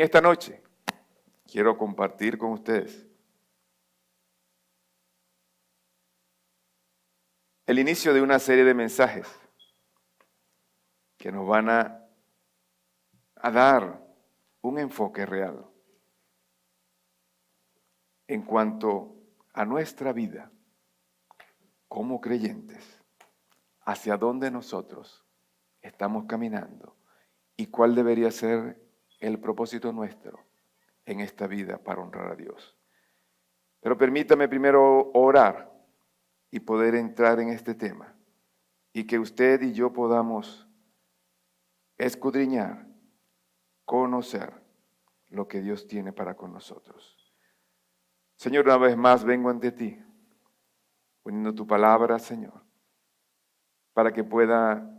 En esta noche quiero compartir con ustedes el inicio de una serie de mensajes que nos van a dar un enfoque real en cuanto a nuestra vida como creyentes, hacia dónde nosotros estamos caminando y cuál debería ser el propósito nuestro en esta vida para honrar a Dios. Pero permítame primero orar y poder entrar en este tema y que usted y yo podamos escudriñar, conocer lo que Dios tiene para con nosotros. Señor, una vez más vengo ante ti, poniendo tu palabra, Señor, para que pueda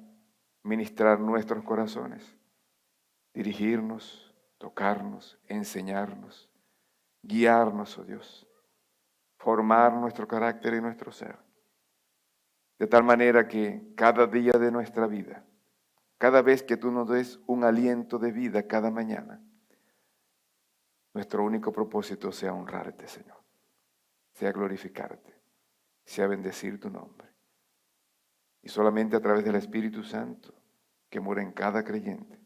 ministrar nuestros corazones, dirigirnos, tocarnos, enseñarnos, guiarnos, oh Dios, formar nuestro carácter y nuestro ser, de tal manera que cada día de nuestra vida, cada vez que tú nos des un aliento de vida cada mañana, nuestro único propósito sea honrarte, Señor, sea glorificarte, sea bendecir tu nombre. Y solamente a través del Espíritu Santo que mora en cada creyente,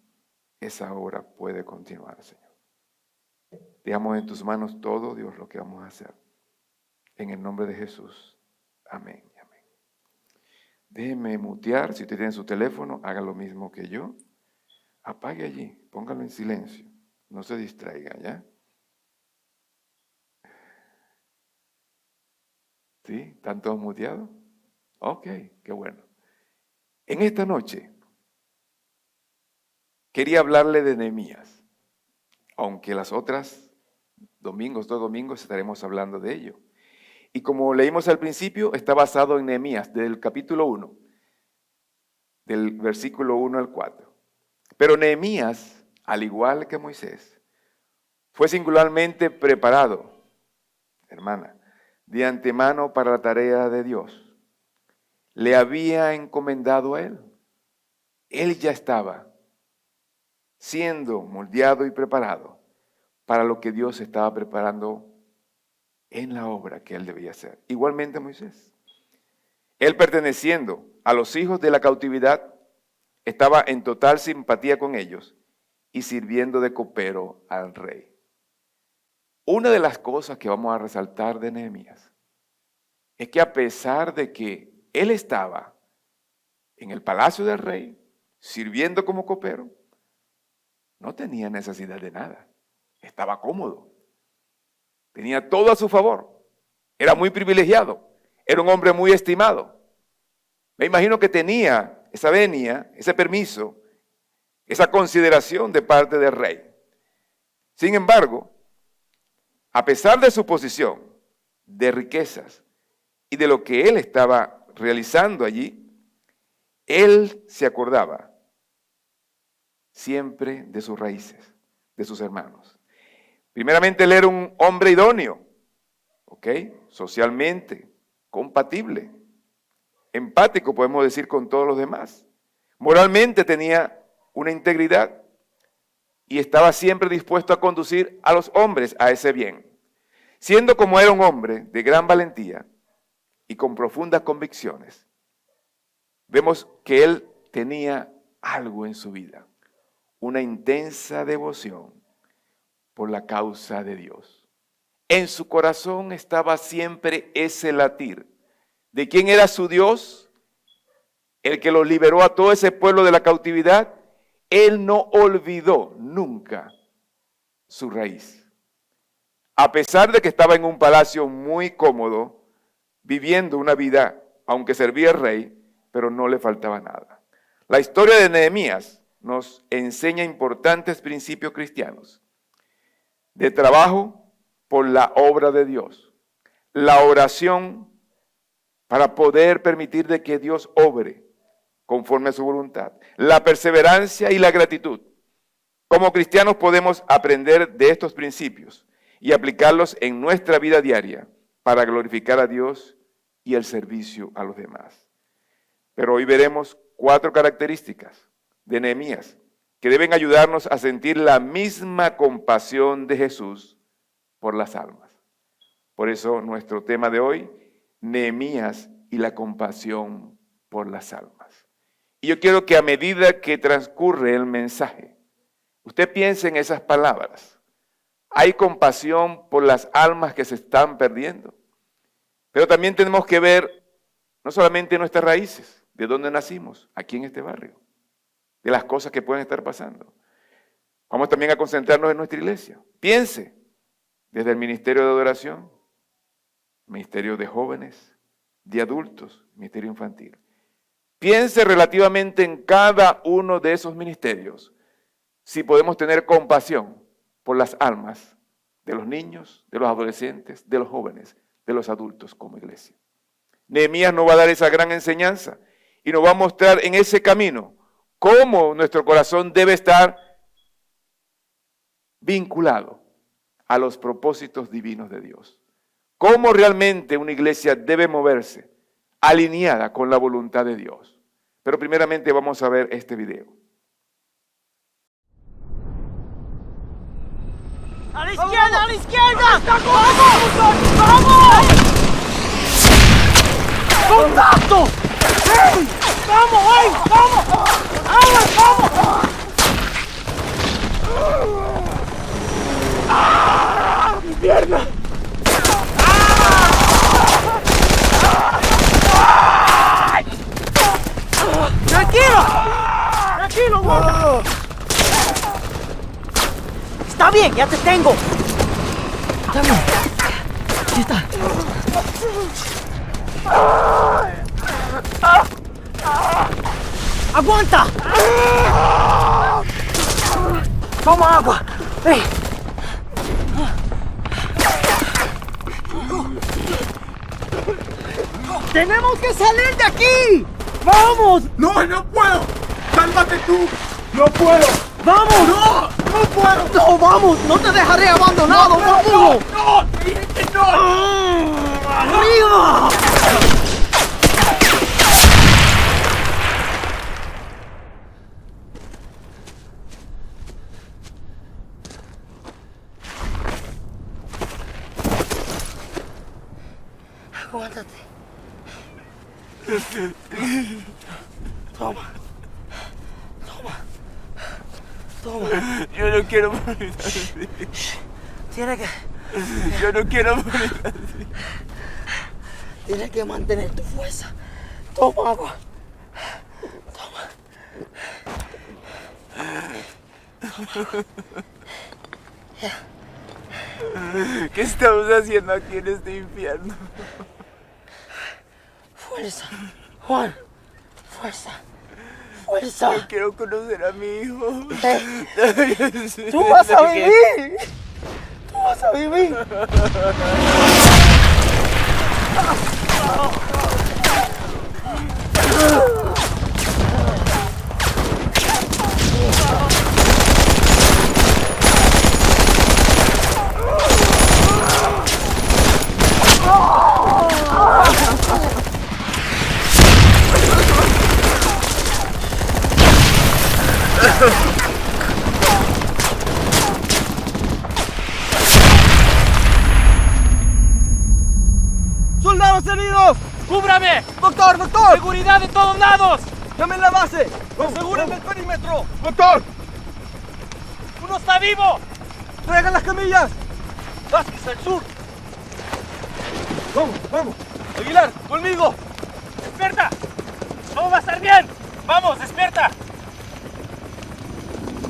esa obra puede continuar, Señor. Dejamos en tus manos todo, Dios, lo que vamos a hacer. En el nombre de Jesús. Amén. Amén. Déjeme mutear. Si usted tiene su teléfono, haga lo mismo que yo. Apague allí, póngalo en silencio. No se distraiga, ¿ya? ¿Sí? ¿Están todos muteados? Ok, qué bueno. En esta noche quería hablarle de Nehemías, aunque las otras dos domingos estaremos hablando de ello. Y como leímos al principio, está basado en Nehemías, del capítulo 1, del versículo 1 al 4. Pero Nehemías, al igual que Moisés, fue singularmente preparado, hermana, de antemano para la tarea de Dios. Le había encomendado a él. Él ya estaba siendo moldeado y preparado para lo que Dios estaba preparando en la obra que él debía hacer. Igualmente Moisés. Él, perteneciendo a los hijos de la cautividad, estaba en total simpatía con ellos y sirviendo de copero al rey. Una de las cosas que vamos a resaltar de Nehemías es que a pesar de que él estaba en el palacio del rey, sirviendo como copero, no tenía necesidad de nada. Estaba cómodo. Tenía todo a su favor. Era muy privilegiado. Era un hombre muy estimado. Me imagino que tenía esa venia, ese permiso, esa consideración de parte del rey. Sin embargo, a pesar de su posición, de riquezas y de lo que él estaba realizando allí, él se acordaba siempre de sus raíces, de sus hermanos. Primeramente, él era un hombre idóneo, ¿ok? Socialmente, compatible, empático, podemos decir, con todos los demás. Moralmente tenía una integridad y estaba siempre dispuesto a conducir a los hombres a ese bien. Siendo como era un hombre de gran valentía y con profundas convicciones, vemos que él tenía algo en su vida, una intensa devoción por la causa de Dios. En su corazón estaba siempre ese latir de quién era su Dios, el que los liberó a todo ese pueblo de la cautividad. Él no olvidó nunca su raíz. A pesar de que estaba en un palacio muy cómodo, viviendo una vida, aunque servía al rey, pero no le faltaba nada. La historia de Nehemías nos enseña importantes principios cristianos de trabajo por la obra de Dios, la oración para poder permitir de que Dios obre conforme a su voluntad, la perseverancia y la gratitud. Como cristianos podemos aprender de estos principios y aplicarlos en nuestra vida diaria para glorificar a Dios y el servicio a los demás. Pero hoy veremos 4 características de Nehemías que deben ayudarnos a sentir la misma compasión de Jesús por las almas. Por eso nuestro tema de hoy, Nehemías y la compasión por las almas. Y yo quiero que a medida que transcurre el mensaje, usted piense en esas palabras. Hay compasión por las almas que se están perdiendo. Pero también tenemos que ver no solamente nuestras raíces, de dónde nacimos, aquí en este barrio, de las cosas que pueden estar pasando. Vamos también a concentrarnos en nuestra iglesia. Piense desde el ministerio de adoración, ministerio de jóvenes, de adultos, ministerio infantil. Piense relativamente en cada uno de esos ministerios, si podemos tener compasión por las almas de los niños, de los adolescentes, de los jóvenes, de los adultos como iglesia. Nehemías nos va a dar esa gran enseñanza y nos va a mostrar en ese camino cómo nuestro corazón debe estar vinculado a los propósitos divinos de Dios. Cómo realmente una iglesia debe moverse alineada con la voluntad de Dios. Pero primeramente vamos a ver este video. ¡A la izquierda! ¡A la izquierda! ¡Vamos! ¡Vamos! ¡Contacto! ¡Hey! ¡Vamos! ¡Hey! ¡Vamos! ¡Vamos! ¡Vamos! ¡Ah! ¡Mi pierna! ¡Tranquilo! ¡Tranquilo, Walter! Está bien, ya te tengo. Está bien. Aquí está. ¡Aguanta! Toma agua. Hey. ¡Tenemos que salir de aquí! ¡Vamos! ¡No, no puedo! ¡Cálmate tú! ¡No puedo! ¡Vamos! ¡No! ¡No puedo! ¡No, vamos! ¡No te dejaré abandonado! ¡Vamos! ¡No! ¡Te dije que no! ¡Arriba! Aguántate. Toma. Toma. Toma. Yo no quiero morir así. Tiene que... Yo no quiero morir así. Tienes que mantener tu fuerza. Toma agua. ¿Qué estamos haciendo aquí en este infierno? Fuerza. Juan. Fuerza. Fuerza. Yo quiero conocer a mi hijo. ¡Tú vas a vivir! ¡Tú vas a vivir! ¡Soldados heridos! ¡Cúbrame! ¡Doctor, doctor! ¡Seguridad de todos lados! ¡Llamen la base! ¡Aseguren el perímetro! ¡Doctor! ¡Uno está vivo! ¡Traigan las camillas! ¡Vázquez al sur! ¡Vamos, vamos! ¡Aguilar, conmigo! ¡Despierta! ¡Todo va a estar bien! ¡Vamos, despierta!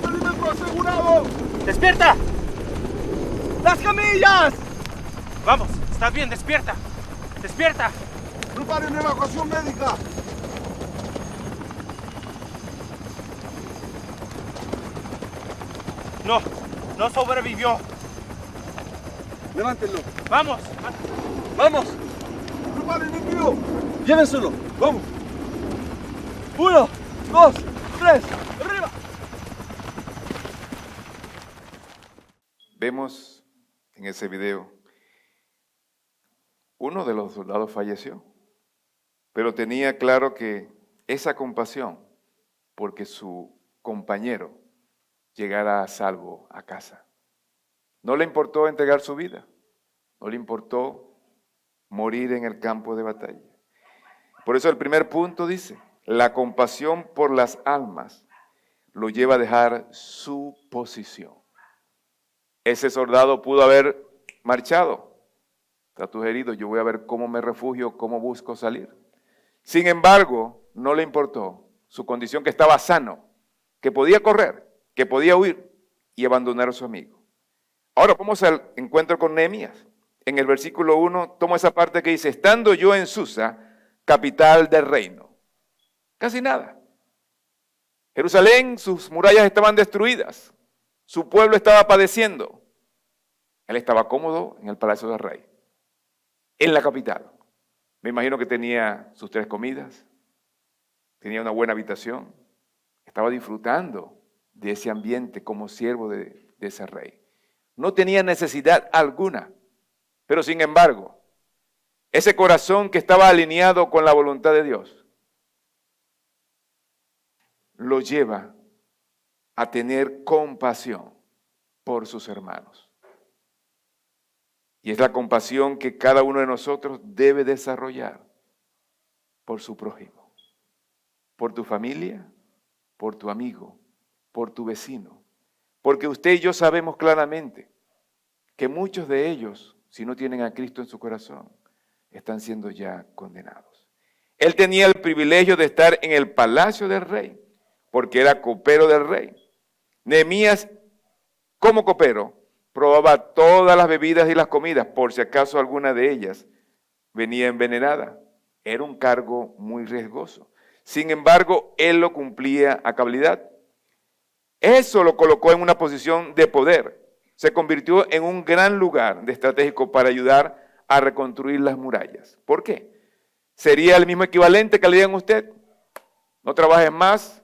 ¡Perímetro asegurado! ¡Despierta! ¡Las camillas! Vamos, estás bien, despierta. ¡Despierta! ¡Preparen evacuación médica! No, no sobrevivió. ¡Levántenlo! ¡Vamos! ¡Vamos! ¡Preparen el tiro! ¡Llévenselo! ¡Vamos! 1, 2, 3, ¡arriba! Vemos en ese video, uno de los soldados falleció, pero tenía claro que esa compasión, porque su compañero llegara a salvo a casa. No le importó entregar su vida, no le importó morir en el campo de batalla. Por eso el primer punto dice, la compasión por las almas lo lleva a dejar su posición. Ese soldado pudo haber marchado. Está sugerido, yo voy a ver cómo me refugio, cómo busco salir. Sin embargo, no le importó su condición, que estaba sano, que podía correr, que podía huir y abandonar a su amigo. Ahora vamos al encuentro con Nehemías. En el versículo 1 tomo esa parte que dice, estando yo en Susa, capital del reino. Casi nada. Jerusalén, sus murallas estaban destruidas. Su pueblo estaba padeciendo. Él estaba cómodo en el palacio del rey, en la capital. Me imagino que tenía sus 3 comidas, tenía una buena habitación, estaba disfrutando de ese ambiente como siervo de ese rey. No tenía necesidad alguna, pero sin embargo, ese corazón que estaba alineado con la voluntad de Dios, lo lleva a tener compasión por sus hermanos. Y es la compasión que cada uno de nosotros debe desarrollar por su prójimo, por tu familia, por tu amigo, por tu vecino. Porque usted y yo sabemos claramente que muchos de ellos, si no tienen a Cristo en su corazón, están siendo ya condenados. Él tenía el privilegio de estar en el palacio del rey, porque era copero del rey. Nehemías, como copero, probaba todas las bebidas y las comidas, por si acaso alguna de ellas venía envenenada. Era un cargo muy riesgoso. Sin embargo, él lo cumplía a cabalidad. Eso lo colocó en una posición de poder. Se convirtió en un gran lugar de estratégico para ayudar a reconstruir las murallas. ¿Por qué? Sería el mismo equivalente que le digan a usted: no trabajes más,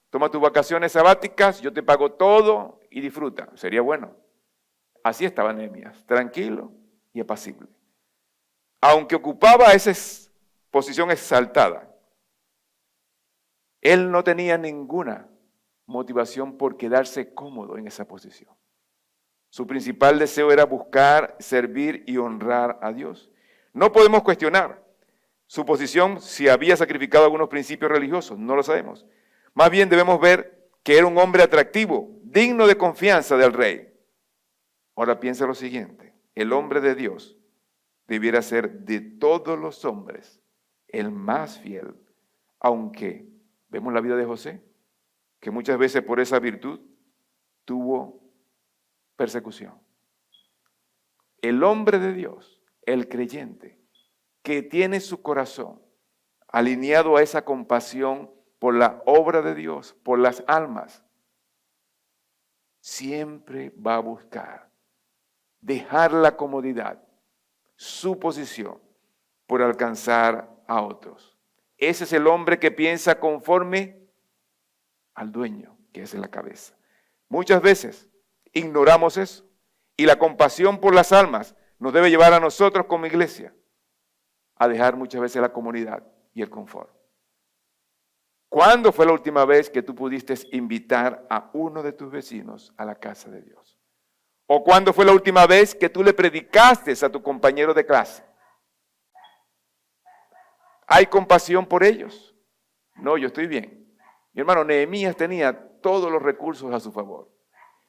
toma tus vacaciones sabáticas, yo te pago todo y disfruta. Sería bueno. Así estaba Nehemías, tranquilo y apacible. Aunque ocupaba esa posición exaltada, él no tenía ninguna motivación por quedarse cómodo en esa posición. Su principal deseo era buscar, servir y honrar a Dios. No podemos cuestionar su posición si había sacrificado algunos principios religiosos, no lo sabemos. Más bien debemos ver que era un hombre atractivo, digno de confianza del rey. Ahora piensa lo siguiente: el hombre de Dios debiera ser de todos los hombres el más fiel, aunque vemos la vida de José, que muchas veces por esa virtud tuvo persecución. El hombre de Dios, el creyente, que tiene su corazón alineado a esa compasión por la obra de Dios, por las almas, siempre va a buscar dejar la comodidad, su posición, por alcanzar a otros. Ese es el hombre que piensa conforme al dueño, que es en la cabeza. Muchas veces ignoramos eso, y la compasión por las almas nos debe llevar a nosotros como iglesia a dejar muchas veces la comodidad y el confort. ¿Cuándo fue la última vez que tú pudiste invitar a uno de tus vecinos a la casa de Dios? ¿O cuándo fue la última vez que tú le predicaste a tu compañero de clase? ¿Hay compasión por ellos? No, yo estoy bien. Mi hermano Nehemías tenía todos los recursos a su favor.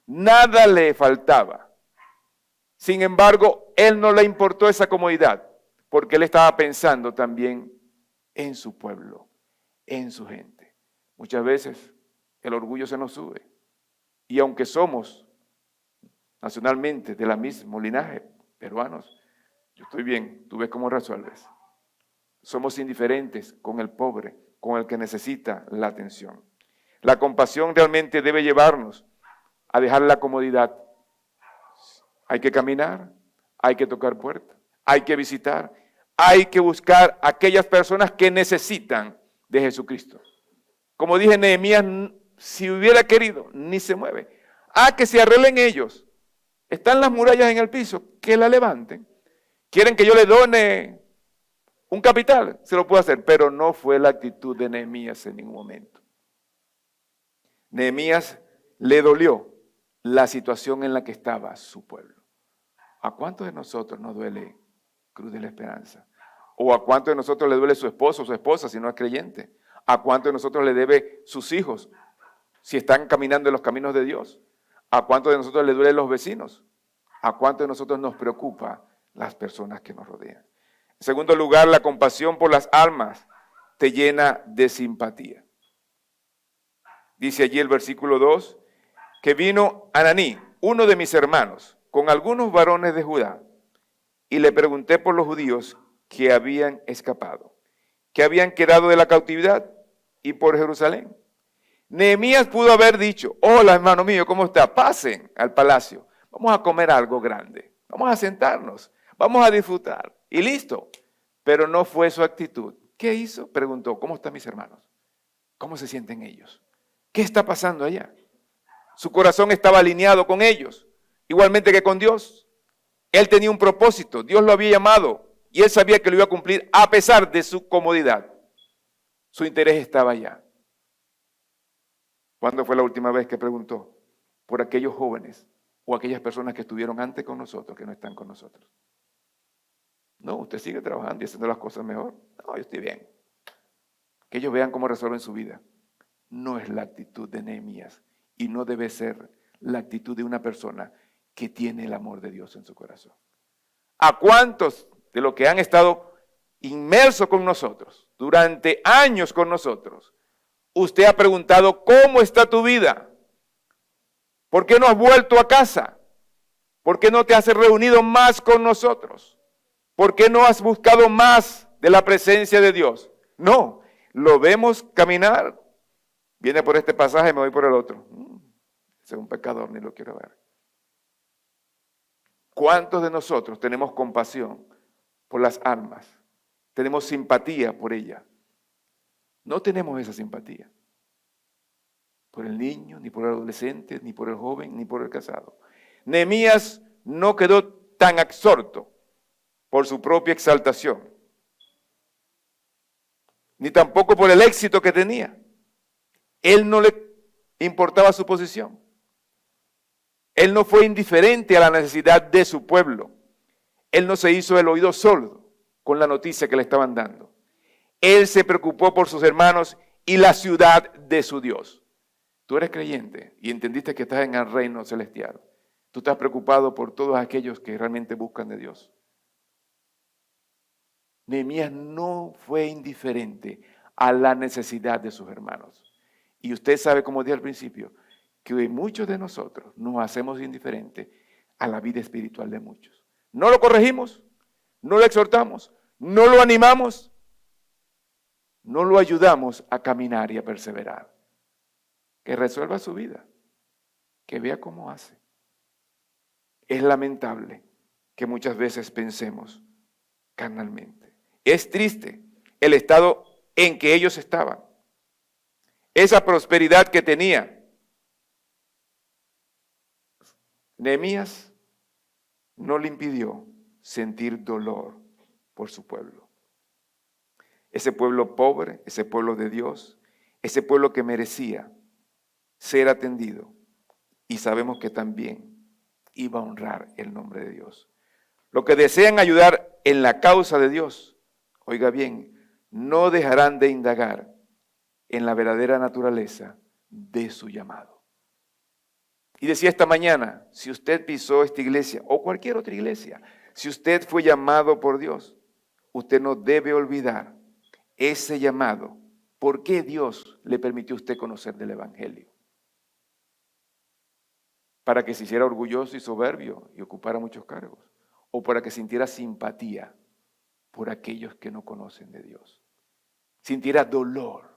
Nada le faltaba. Sin embargo, él no le importó esa comodidad, porque él estaba pensando también en su pueblo, en su gente. Muchas veces el orgullo se nos sube. Y aunque somos nacionalmente de la mismo linaje, peruanos, yo estoy bien, tú ves cómo resuelves. Somos indiferentes con el pobre, con el que necesita la atención. La compasión realmente debe llevarnos a dejar la comodidad. Hay que caminar, hay que tocar puertas, hay que visitar, hay que buscar a aquellas personas que necesitan de Jesucristo. Como dije, Nehemías, si hubiera querido, ni se mueve. Que se arreglen ellos. Están las murallas en el piso, que la levanten. Quieren que yo le done un capital, se lo puedo hacer, pero no fue la actitud de Nehemías en ningún momento. Nehemías le dolió la situación en la que estaba su pueblo. ¿A cuántos de nosotros nos duele Cruz de la Esperanza? ¿O a cuántos de nosotros le duele su esposo o su esposa si no es creyente? ¿A cuántos de nosotros le debe sus hijos si están caminando en los caminos de Dios? ¿A cuántos de nosotros le duelen los vecinos? ¿A cuántos de nosotros nos preocupa las personas que nos rodean? En segundo lugar, la compasión por las almas te llena de simpatía. Dice allí el versículo 2, que vino Ananí, uno de mis hermanos, con algunos varones de Judá, y le pregunté por los judíos que habían escapado, que habían quedado de la cautividad y por Jerusalén. Nehemías pudo haber dicho: hola, hermano mío, ¿cómo está? Pasen al palacio, vamos a comer algo grande, vamos a sentarnos, vamos a disfrutar, y listo. Pero no fue su actitud. ¿Qué hizo? Preguntó: ¿cómo están mis hermanos? ¿Cómo se sienten ellos? ¿Qué está pasando allá? Su corazón estaba alineado con ellos, igualmente que con Dios. Él tenía un propósito, Dios lo había llamado y él sabía que lo iba a cumplir a pesar de su comodidad. Su interés estaba allá. ¿Cuándo fue la última vez que preguntó por aquellos jóvenes o aquellas personas que estuvieron antes con nosotros, que no están con nosotros? No, usted sigue trabajando y haciendo las cosas mejor. No, yo estoy bien. Que ellos vean cómo resuelven su vida. No es la actitud de Nehemías y no debe ser la actitud de una persona que tiene el amor de Dios en su corazón. ¿A cuántos de los que han estado inmersos con nosotros, durante años con nosotros, usted ha preguntado: ¿cómo está tu vida? ¿Por qué no has vuelto a casa? ¿Por qué no te has reunido más con nosotros? ¿Por qué no has buscado más de la presencia de Dios? No, lo vemos caminar. Viene por este pasaje, me voy por el otro. Ese es un pecador, ni lo quiero ver. ¿Cuántos de nosotros tenemos compasión por las almas? Tenemos simpatía por ellas. No tenemos esa simpatía por el niño, ni por el adolescente, ni por el joven, ni por el casado. Nehemías no quedó tan absorto por su propia exaltación, ni tampoco por el éxito que tenía. Él no le importaba su posición. Él no fue indiferente a la necesidad de su pueblo. Él no se hizo el oído sordo con la noticia que le estaban dando. Él se preocupó por sus hermanos y la ciudad de su Dios. Tú eres creyente y entendiste que estás en el reino celestial. Tú estás preocupado por todos aquellos que realmente buscan de Dios. Nehemías no fue indiferente a la necesidad de sus hermanos. Y usted sabe, como dije al principio, que muchos de nosotros nos hacemos indiferentes a la vida espiritual de muchos. No lo corregimos, no lo exhortamos, no lo animamos, no lo ayudamos a caminar y a perseverar. Que resuelva su vida, que vea cómo hace. Es lamentable que muchas veces pensemos carnalmente. Es triste el estado en que ellos estaban. Esa prosperidad que tenía. Nehemías no le impidió sentir dolor por su pueblo. Ese pueblo pobre, ese pueblo de Dios, ese pueblo que merecía ser atendido. Y sabemos que también iba a honrar el nombre de Dios. Los que desean ayudar en la causa de Dios, oiga bien, no dejarán de indagar en la verdadera naturaleza de su llamado. Y decía esta mañana, si usted pisó esta iglesia o cualquier otra iglesia, si usted fue llamado por Dios, usted no debe olvidar ese llamado. ¿Por qué Dios le permitió a usted conocer del Evangelio? ¿Para que se hiciera orgulloso y soberbio y ocupara muchos cargos? ¿O para que sintiera simpatía por aquellos que no conocen de Dios? Sintiera dolor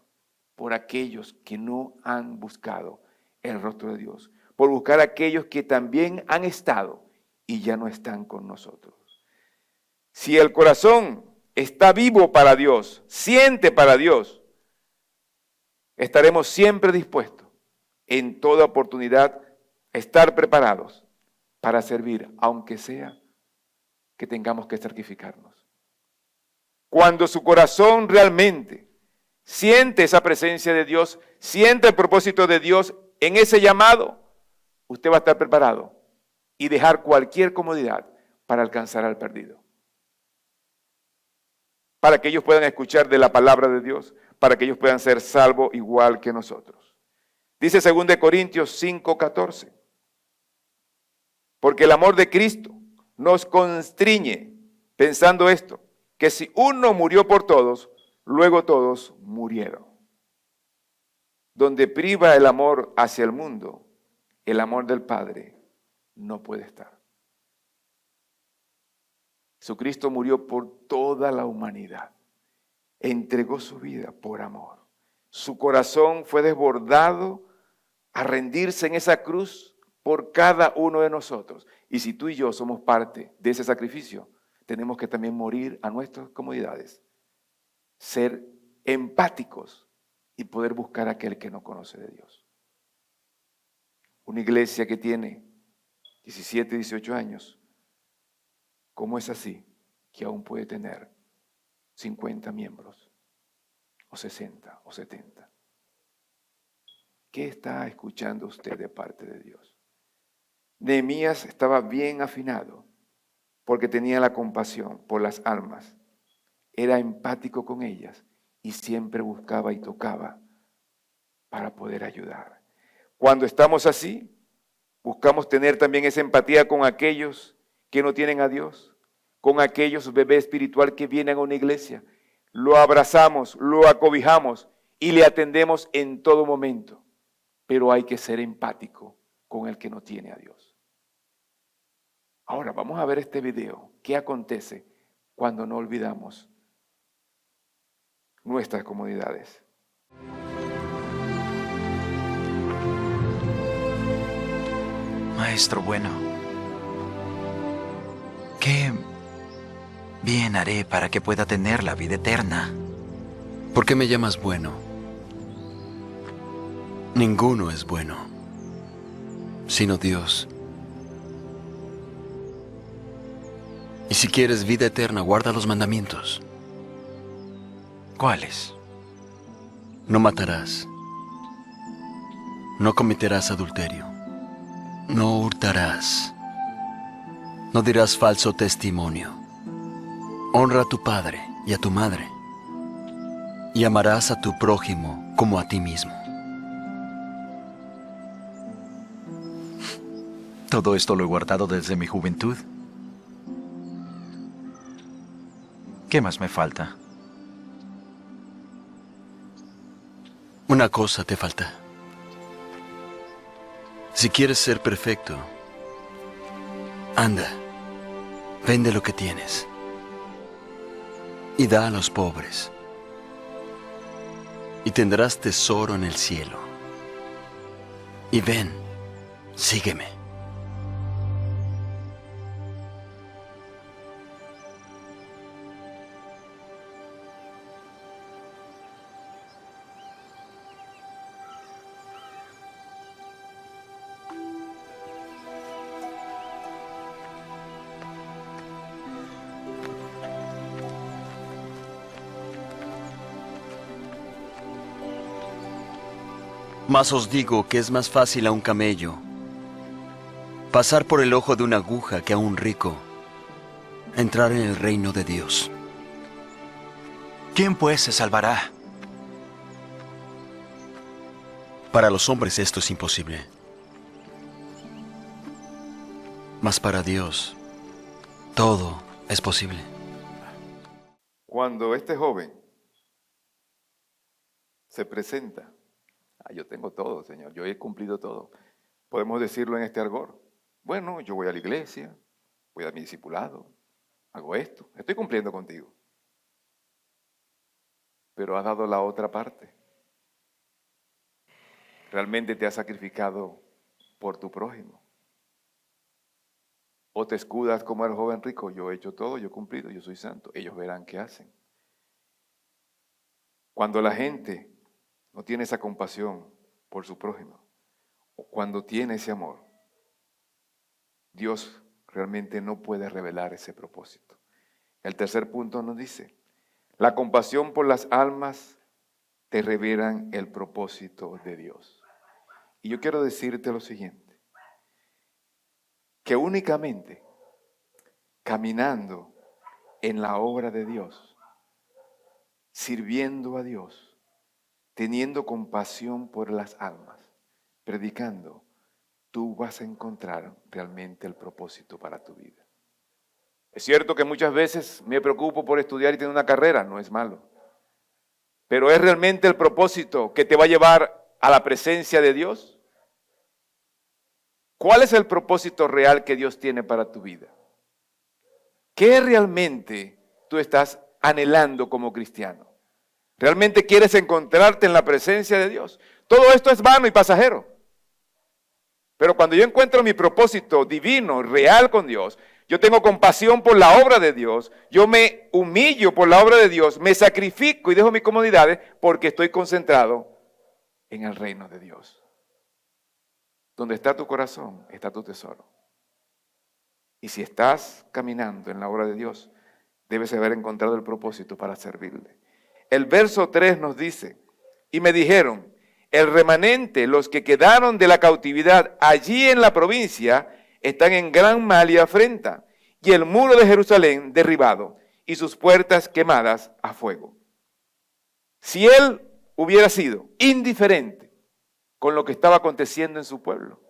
por aquellos que no han buscado el rostro de Dios, por buscar a aquellos que también han estado y ya no están con nosotros. Si el corazón está vivo para Dios, siente para Dios, estaremos siempre dispuestos en toda oportunidad a estar preparados para servir, aunque sea que tengamos que sacrificarnos. Cuando su corazón realmente siente esa presencia de Dios, siente el propósito de Dios en ese llamado, usted va a estar preparado y dejar cualquier comodidad para alcanzar al perdido. Para que ellos puedan escuchar de la palabra de Dios, para que ellos puedan ser salvos igual que nosotros. Dice 2 Corintios 5:14. Porque el amor de Cristo nos constriñe, pensando esto, que si uno murió por todos, luego todos murieron. Donde priva el amor hacia el mundo, el amor del Padre no puede estar. Jesucristo murió por toda la humanidad. Entregó su vida por amor. Su corazón fue desbordado a rendirse en esa cruz por cada uno de nosotros. Y si tú y yo somos parte de ese sacrificio, tenemos que también morir a nuestras comodidades, ser empáticos y poder buscar a aquel que no conoce de Dios. Una iglesia que tiene 17, 18 años, ¿cómo es así que aún puede tener 50 miembros, o 60, o 70? ¿Qué está escuchando usted de parte de Dios? Nehemías estaba bien afinado porque tenía la compasión por las almas. Era empático con ellas y siempre buscaba y tocaba para poder ayudar. Cuando estamos así, buscamos tener también esa empatía con aquellos que no tienen a Dios, con aquellos bebés espiritual que vienen a una iglesia. Lo abrazamos, lo acobijamos y le atendemos en todo momento. Pero hay que ser empático con el que no tiene a Dios. Ahora vamos a ver este video. ¿Qué acontece cuando no olvidamos nuestras comodidades? Maestro bueno, ¿qué bien haré para que pueda tener la vida eterna? ¿Por qué me llamas bueno? Ninguno es bueno, sino Dios. Y si quieres vida eterna, guarda los mandamientos. ¿Cuáles? No matarás. No cometerás adulterio. No hurtarás. No dirás falso testimonio. Honra a tu padre y a tu madre. Y amarás a tu prójimo como a ti mismo. Todo esto lo he guardado desde mi juventud. ¿Qué más me falta? Una cosa te falta. Si quieres ser perfecto, anda, vende lo que tienes y da a los pobres, y tendrás tesoro en el cielo. Y ven, sígueme. Mas os digo que es más fácil a un camello pasar por el ojo de una aguja que a un rico entrar en el reino de Dios. ¿Quién pues se salvará? Para los hombres esto es imposible, mas para Dios todo es posible. Cuando este joven se presenta, yo tengo todo, Señor, yo he cumplido todo. Podemos decirlo en este argot. Bueno, yo voy a la iglesia, voy a mi discipulado, hago esto, estoy cumpliendo contigo. Pero has dado la otra parte. Realmente te has sacrificado por tu prójimo. O te escudas como el joven rico, yo he hecho todo, yo he cumplido, yo soy santo. Ellos verán qué hacen. Cuando la gente no tiene esa compasión por su prójimo, o cuando tiene ese amor, Dios realmente no puede revelar ese propósito. El tercer punto nos dice, la compasión por las almas te revelan el propósito de Dios. Y yo quiero decirte lo siguiente, que únicamente caminando en la obra de Dios, sirviendo a Dios, teniendo compasión por las almas, predicando, tú vas a encontrar realmente el propósito para tu vida. Es cierto que muchas veces me preocupo por estudiar y tener una carrera, no es malo. Pero ¿es realmente el propósito que te va a llevar a la presencia de Dios? ¿Cuál es el propósito real que Dios tiene para tu vida? ¿Qué realmente tú estás anhelando como cristiano? ¿Realmente quieres encontrarte en la presencia de Dios? Todo esto es vano y pasajero. Pero cuando yo encuentro mi propósito divino, real con Dios, yo tengo compasión por la obra de Dios, yo me humillo por la obra de Dios, me sacrifico y dejo mis comodidades porque estoy concentrado en el reino de Dios. Donde está tu corazón, está tu tesoro. Y si estás caminando en la obra de Dios, debes haber encontrado el propósito para servirle. El verso 3 nos dice, y me dijeron, el remanente, los que quedaron de la cautividad allí en la provincia, están en gran mal y afrenta, y el muro de Jerusalén derribado, y sus puertas quemadas a fuego. Si él hubiera sido indiferente con lo que estaba aconteciendo en su pueblo,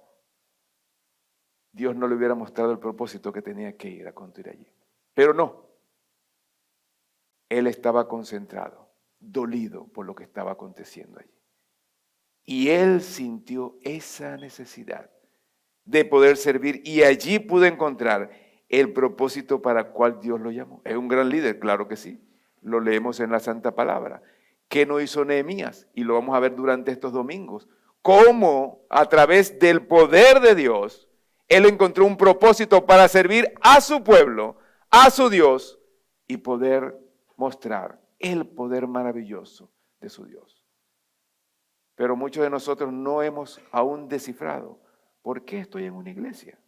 Dios no le hubiera mostrado el propósito que tenía que ir a construir allí. Pero no, él estaba concentrado, dolido por lo que estaba aconteciendo allí. Y él sintió esa necesidad de poder servir y allí pudo encontrar el propósito para el cual Dios lo llamó. Es un gran líder, claro que sí. Lo leemos en la Santa Palabra. ¿Qué no hizo Nehemías? Y lo vamos a ver durante estos domingos. Cómo a través del poder de Dios, él encontró un propósito para servir a su pueblo, a su Dios y poder mostrar el poder maravilloso de su Dios. Pero muchos de nosotros no hemos aún descifrado por qué estoy en una iglesia.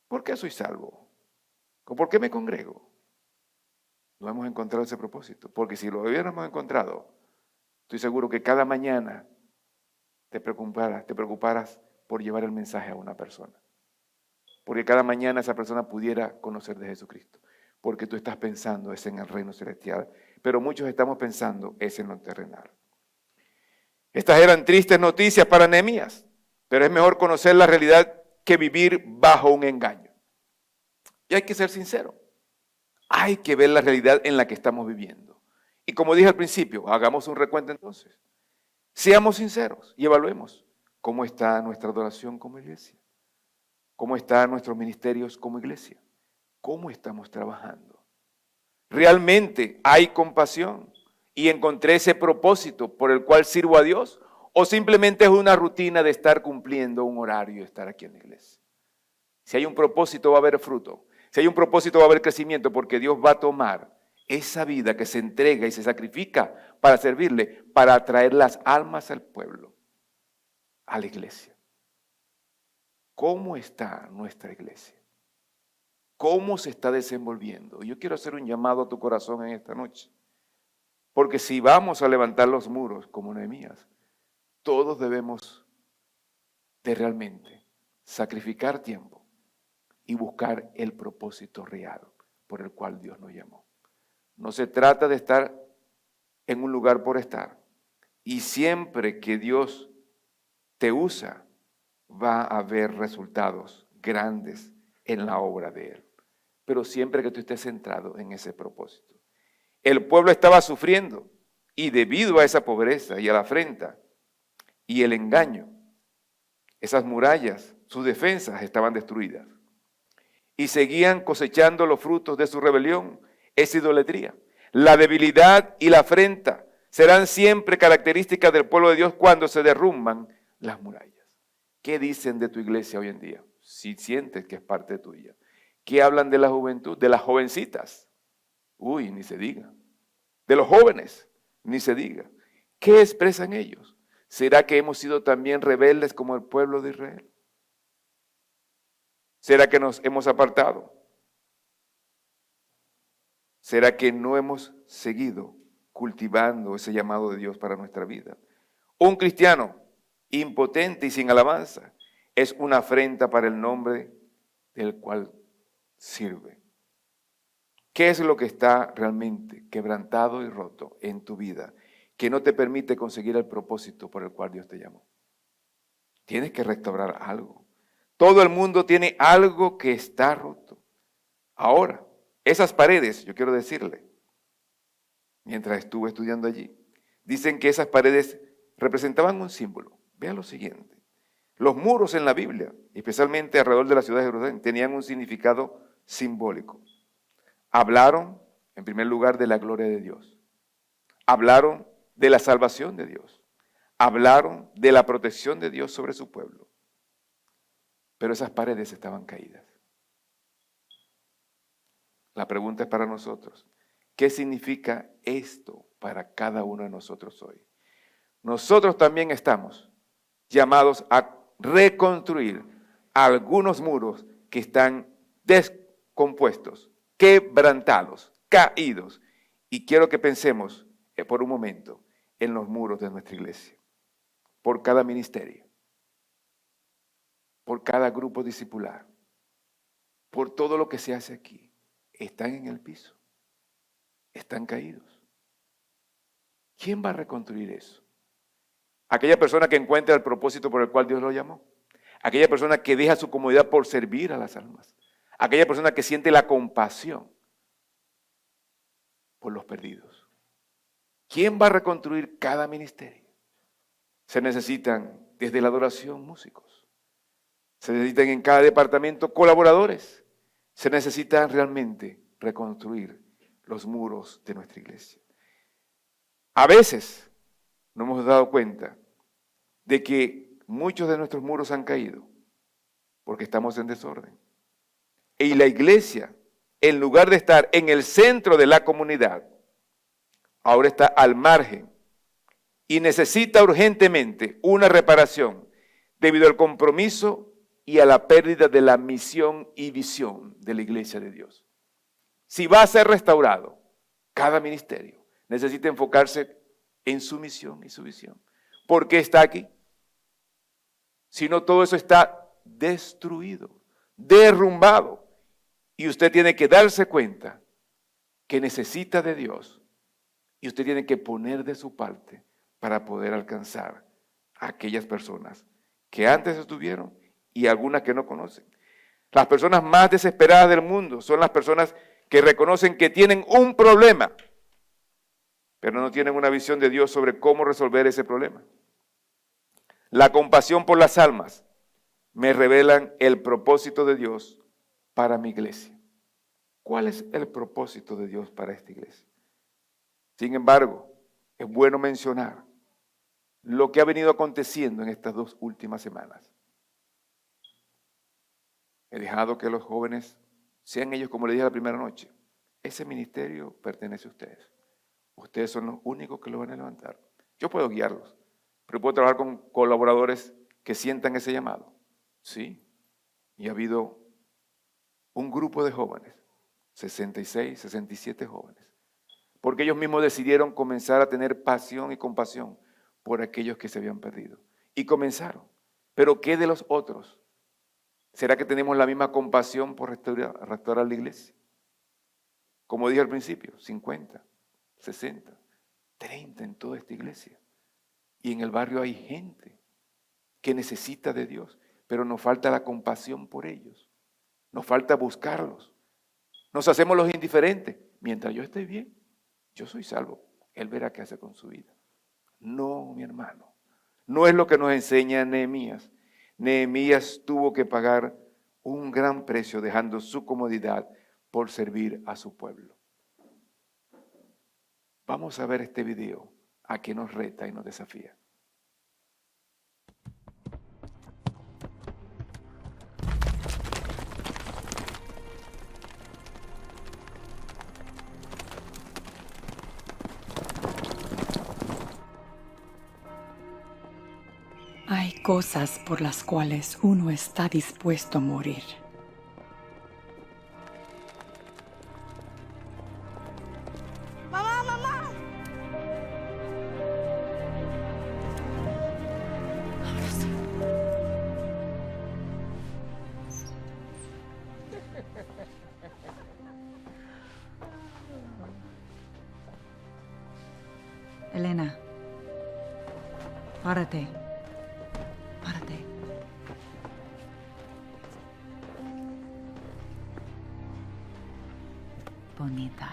¿Por qué soy salvo? ¿Por qué me congrego? No hemos encontrado ese propósito, porque si lo hubiéramos encontrado, estoy seguro que cada mañana te preocuparas por llevar el mensaje a una persona. Porque cada mañana esa persona pudiera conocer de Jesucristo. Porque tú estás pensando es en el reino celestial, pero muchos estamos pensando es en lo terrenal. Estas eran tristes noticias para Nehemías, pero es mejor conocer la realidad que vivir bajo un engaño. Y hay que ser sincero. Hay que ver la realidad en la que estamos viviendo. Y como dije al principio, hagamos un recuento entonces. Seamos sinceros y evaluemos cómo está nuestra adoración como iglesia. ¿Cómo están nuestros ministerios como iglesia? ¿Cómo estamos trabajando? ¿Realmente hay compasión y encontré ese propósito por el cual sirvo a Dios? ¿O simplemente es una rutina de estar cumpliendo un horario y estar aquí en la iglesia? Si hay un propósito va a haber fruto. Si hay un propósito va a haber crecimiento porque Dios va a tomar esa vida que se entrega y se sacrifica para servirle, para atraer las almas al pueblo, a la iglesia. ¿Cómo está nuestra iglesia? ¿Cómo se está desenvolviendo? Yo quiero hacer un llamado a tu corazón en esta noche. Porque si vamos a levantar los muros como Nehemías, todos debemos de realmente sacrificar tiempo y buscar el propósito real por el cual Dios nos llamó. No se trata de estar en un lugar por estar. Y siempre que Dios te usa, va a haber resultados grandes en la obra de Él. Pero siempre que tú estés centrado en ese propósito. El pueblo estaba sufriendo y debido a esa pobreza y a la afrenta y el engaño, esas murallas, sus defensas estaban destruidas. Y seguían cosechando los frutos de su rebelión, esa idolatría. La debilidad y la afrenta serán siempre características del pueblo de Dios cuando se derrumban las murallas. ¿Qué dicen de tu iglesia hoy en día? Si sientes que es parte tuya. ¿Qué hablan de la juventud? De las jovencitas. Uy, ni se diga. De los jóvenes, ni se diga. ¿Qué expresan ellos? ¿Será que hemos sido también rebeldes como el pueblo de Israel? ¿Será que nos hemos apartado? ¿Será que no hemos seguido cultivando ese llamado de Dios para nuestra vida? Un cristiano impotente y sin alabanza es una afrenta para el nombre del cual sirve. ¿Qué es lo que está realmente quebrantado y roto en tu vida que no te permite conseguir el propósito por el cual Dios te llamó? Tienes que restaurar algo. Todo el mundo tiene algo que está roto. Ahora, esas paredes, yo quiero decirle, mientras estuve estudiando allí, dicen que esas paredes representaban un símbolo. Vean lo siguiente. Los muros en la Biblia, especialmente alrededor de la ciudad de Jerusalén, tenían un significado simbólico. Hablaron, en primer lugar, de la gloria de Dios. Hablaron de la salvación de Dios. Hablaron de la protección de Dios sobre su pueblo. Pero esas paredes estaban caídas. La pregunta es para nosotros. ¿Qué significa esto para cada uno de nosotros hoy? Nosotros también estamos llamados a reconstruir algunos muros que están descompuestos, quebrantados, caídos. Y quiero que pensemos por un momento en los muros de nuestra iglesia, por cada ministerio, por cada grupo discipular, por todo lo que se hace aquí. Están en el piso, están caídos. ¿Quién va a reconstruir eso? Aquella persona que encuentra el propósito por el cual Dios lo llamó. Aquella persona que deja su comodidad por servir a las almas. Aquella persona que siente la compasión por los perdidos. ¿Quién va a reconstruir cada ministerio? Se necesitan desde la adoración músicos. Se necesitan en cada departamento colaboradores. Se necesitan realmente reconstruir los muros de nuestra iglesia. A veces nos hemos dado cuenta de que muchos de nuestros muros han caído porque estamos en desorden. Y la iglesia, en lugar de estar en el centro de la comunidad, ahora está al margen y necesita urgentemente una reparación debido al compromiso y a la pérdida de la misión y visión de la iglesia de Dios. Si va a ser restaurado, cada ministerio necesita enfocarse en su misión y su visión. ¿Por qué está aquí? Si no, todo eso está destruido, derrumbado. Y usted tiene que darse cuenta que necesita de Dios. Y usted tiene que poner de su parte para poder alcanzar a aquellas personas que antes estuvieron y algunas que no conocen. Las personas más desesperadas del mundo son las personas que reconocen que tienen un problema, pero no tienen una visión de Dios sobre cómo resolver ese problema. La compasión por las almas me revelan el propósito de Dios para mi iglesia. ¿Cuál es el propósito de Dios para esta iglesia? Sin embargo, es bueno mencionar lo que ha venido aconteciendo en estas 2 últimas semanas. He dejado que los jóvenes sean ellos, como les dije la primera noche. Ese ministerio pertenece a ustedes. Ustedes son los únicos que lo van a levantar. Yo puedo guiarlos, pero puedo trabajar con colaboradores que sientan ese llamado. Sí, y ha habido un grupo de jóvenes, 66, 67 jóvenes, porque ellos mismos decidieron comenzar a tener pasión y compasión por aquellos que se habían perdido. Y comenzaron. Pero ¿qué de los otros? ¿Será que tenemos la misma compasión por restaurar la iglesia? Como dije al principio, 50, 60, 30 en toda esta iglesia. Y en el barrio hay gente que necesita de Dios, pero nos falta la compasión por ellos. Nos falta buscarlos. Nos hacemos los indiferentes. Mientras yo esté bien, yo soy salvo. Él verá qué hace con su vida. No, mi hermano. No es lo que nos enseña Nehemías. Nehemías tuvo que pagar un gran precio dejando su comodidad por servir a su pueblo. Vamos a ver este video a que nos reta y nos desafía. Hay cosas por las cuales uno está dispuesto a morir. ¡Mamá, mamá! Elena, párate. Párate. Bonita.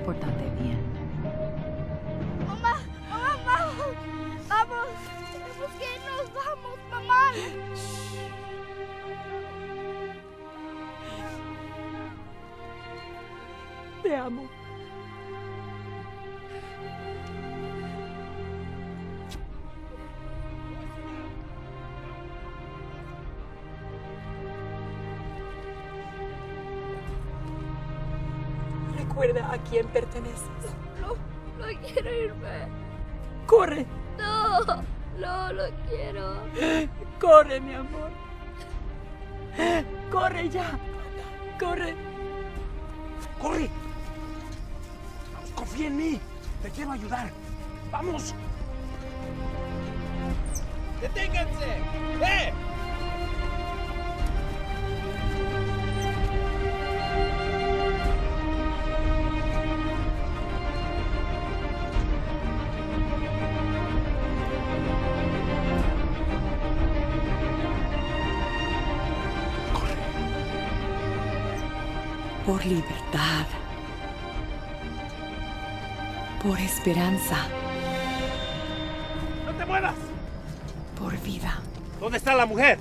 Pórtate bien. Mamá, mamá, vamos. Vamos. Tenemos que irnos. Vamos, mamá. Te amo. Recuerda a quién perteneces. No quiero irme. Corre, No quiero. corre, mi amor. Corre ya. Corre. ¡Corre! Confía en mí. Te quiero ayudar. ¡Vamos! ¡Deténganse! ¡Eh! Por libertad. Por esperanza. ¡No te muevas! Por vida. ¿Dónde está la mujer?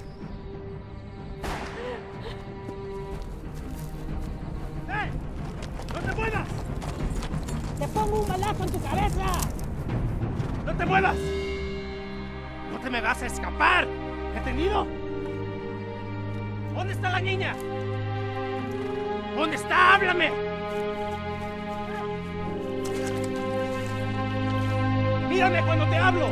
¡Eh! ¡No te muevas! ¡Te pongo un balazo en tu cabeza! ¡No te muevas! ¡No te me vas a escapar! ¿Entendido? ¿Dónde está la niña? ¿Dónde está? ¡Háblame! ¡Mírame cuando te hablo!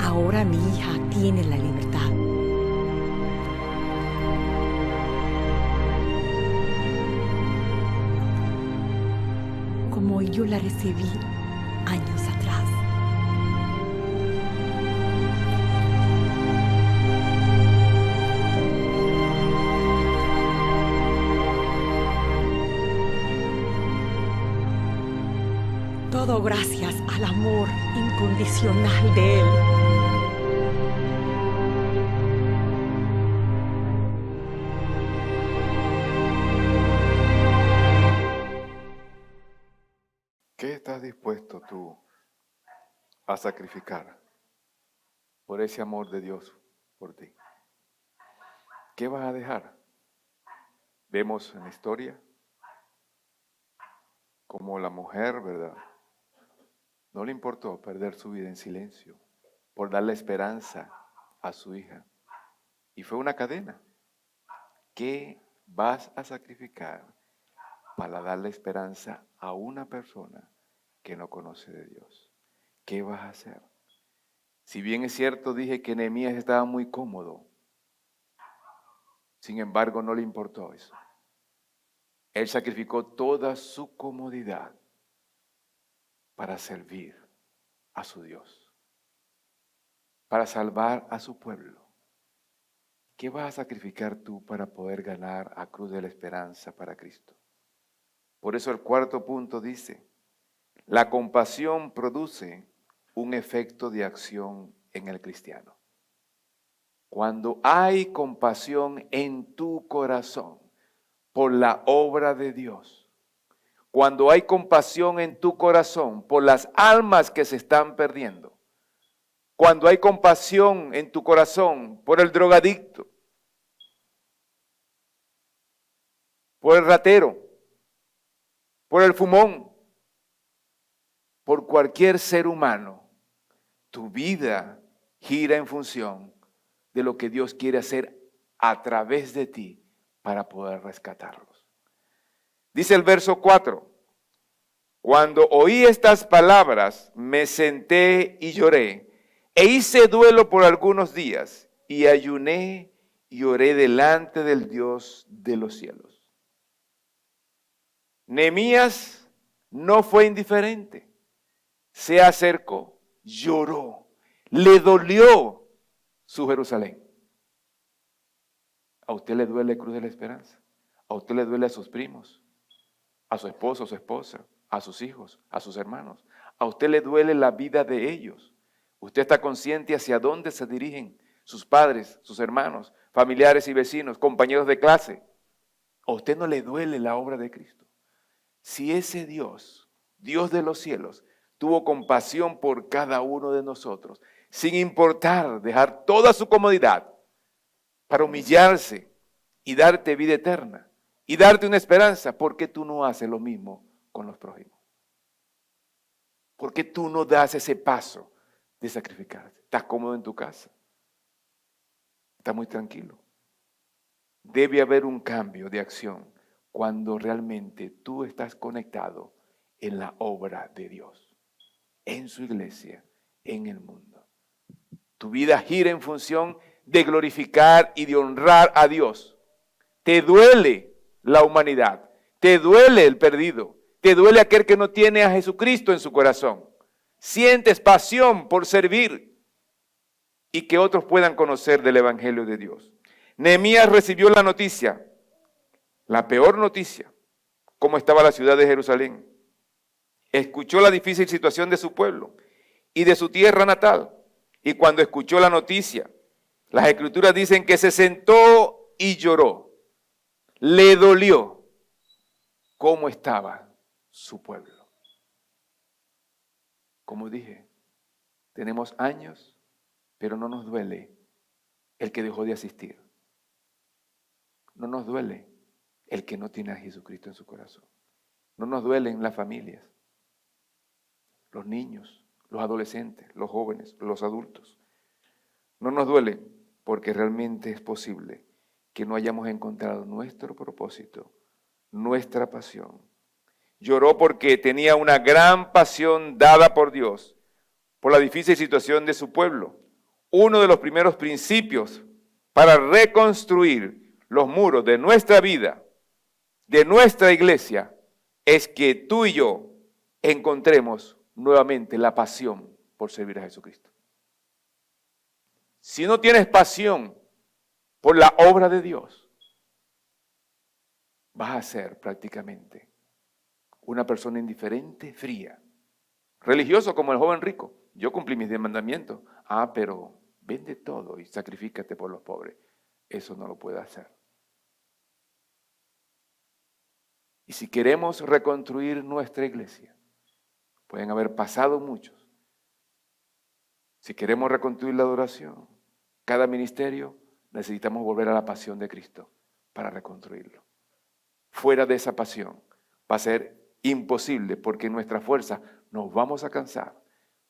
Ahora mi hija tiene la libertad. Como yo la recibí años atrás. Todo gracias al amor incondicional de Él. ¿Qué estás dispuesto tú a sacrificar por ese amor de Dios por ti? ¿Qué vas a dejar? Vemos en la historia como la mujer, ¿verdad? No le importó perder su vida en silencio por darle esperanza a su hija. Y fue una cadena. ¿Qué vas a sacrificar para darle esperanza a una persona que no conoce de Dios? ¿Qué vas a hacer? Si bien es cierto, dije que Nehemías estaba muy cómodo, sin embargo no le importó eso. Él sacrificó toda su comodidad para servir a su Dios, para salvar a su pueblo. ¿Qué vas a sacrificar tú para poder ganar a Cruz de la Esperanza para Cristo? Por eso el cuarto punto dice, la compasión produce un efecto de acción en el cristiano. Cuando hay compasión en tu corazón por la obra de Dios, cuando hay compasión en tu corazón por las almas que se están perdiendo, cuando hay compasión en tu corazón por el drogadicto, por el ratero, por el fumón, por cualquier ser humano, tu vida gira en función de lo que Dios quiere hacer a través de ti para poder rescatarlos. Dice el verso 4, Cuando oí estas palabras, me senté y lloré, e hice duelo por algunos días, y ayuné y oré delante del Dios de los cielos. Nehemías no fue indiferente, se acercó, lloró, le dolió su Jerusalén. ¿A usted le duele Cruz de la Esperanza? ¿A usted le duele a sus primos? ¿A su esposo, a su esposa? ¿A sus hijos? ¿A sus hermanos? ¿A usted le duele la vida de ellos? ¿Usted está consciente hacia dónde se dirigen sus padres, sus hermanos, familiares y vecinos, compañeros de clase? ¿A usted no le duele la obra de Cristo? Si ese Dios, Dios de los cielos, tuvo compasión por cada uno de nosotros, sin importar dejar toda su comodidad para humillarse y darte vida eterna y darte una esperanza, ¿por qué tú no haces lo mismo con los prójimos? ¿Por qué tú no das ese paso de sacrificarte? ¿Estás cómodo en tu casa? ¿Estás muy tranquilo? Debe haber un cambio de acción cuando realmente tú estás conectado en la obra de Dios, en su iglesia, en el mundo. Tu vida gira en función de glorificar y de honrar a Dios. Te duele la humanidad, te duele el perdido, te duele aquel que no tiene a Jesucristo en su corazón. Sientes pasión por servir y que otros puedan conocer del Evangelio de Dios. Nehemías recibió la noticia, la peor noticia, cómo estaba la ciudad de Jerusalén. Escuchó la difícil situación de su pueblo y de su tierra natal. Y cuando escuchó la noticia, las Escrituras dicen que se sentó y lloró. Le dolió cómo estaba su pueblo. Como dije, tenemos años, pero no nos duele el que dejó de asistir. No nos duele el que no tiene a Jesucristo en su corazón. No nos duelen las familias, los niños, los adolescentes, los jóvenes, los adultos. No nos duele porque realmente es posible que no hayamos encontrado nuestro propósito, nuestra pasión. Lloró porque tenía una gran pasión dada por Dios, por la difícil situación de su pueblo. Uno de los primeros principios para reconstruir los muros de nuestra vida, de nuestra iglesia, es que tú y yo encontremos nuevamente la pasión por servir a Jesucristo. Si no tienes pasión por la obra de Dios, vas a ser prácticamente una persona indiferente, fría, religioso como el joven rico. Yo cumplí mis 10 mandamientos. Pero vende todo y sacrifícate por los pobres. Eso no lo puede hacer. Y si queremos reconstruir nuestra iglesia, pueden haber pasado muchos. Si queremos reconstruir la adoración, cada ministerio, necesitamos volver a la pasión de Cristo para reconstruirlo. Fuera de esa pasión va a ser imposible porque en nuestra fuerza nos vamos a cansar,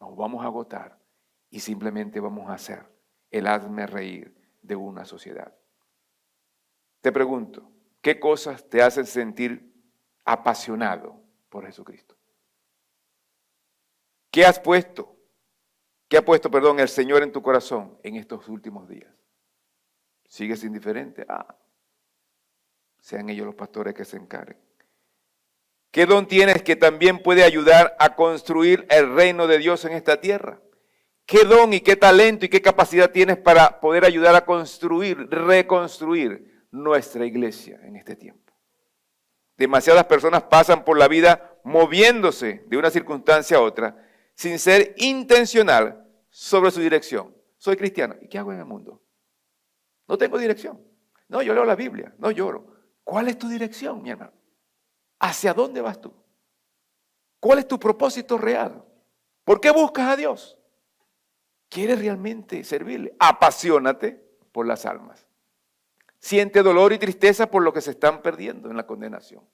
nos vamos a agotar y simplemente vamos a ser el hazme reír de una sociedad. Te pregunto, ¿qué cosas te hacen sentir apasionado por Jesucristo? ¿Qué ha puesto el Señor en tu corazón en estos últimos días? ¿Sigues indiferente? Sean ellos los pastores que se encarguen. ¿Qué don tienes que también puede ayudar a construir el reino de Dios en esta tierra? ¿Qué don y qué talento y qué capacidad tienes para poder ayudar a construir, reconstruir nuestra iglesia en este tiempo? Demasiadas personas pasan por la vida moviéndose de una circunstancia a otra sin ser intencional sobre su dirección. Soy cristiano. ¿Y qué hago en el mundo? No tengo dirección. No, yo leo la Biblia, no lloro. ¿Cuál es tu dirección, mi hermano? ¿Hacia dónde vas tú? ¿Cuál es tu propósito real? ¿Por qué buscas a Dios? ¿Quieres realmente servirle? Apasionate por las almas. Siente dolor y tristeza por lo que se están perdiendo en la condenación.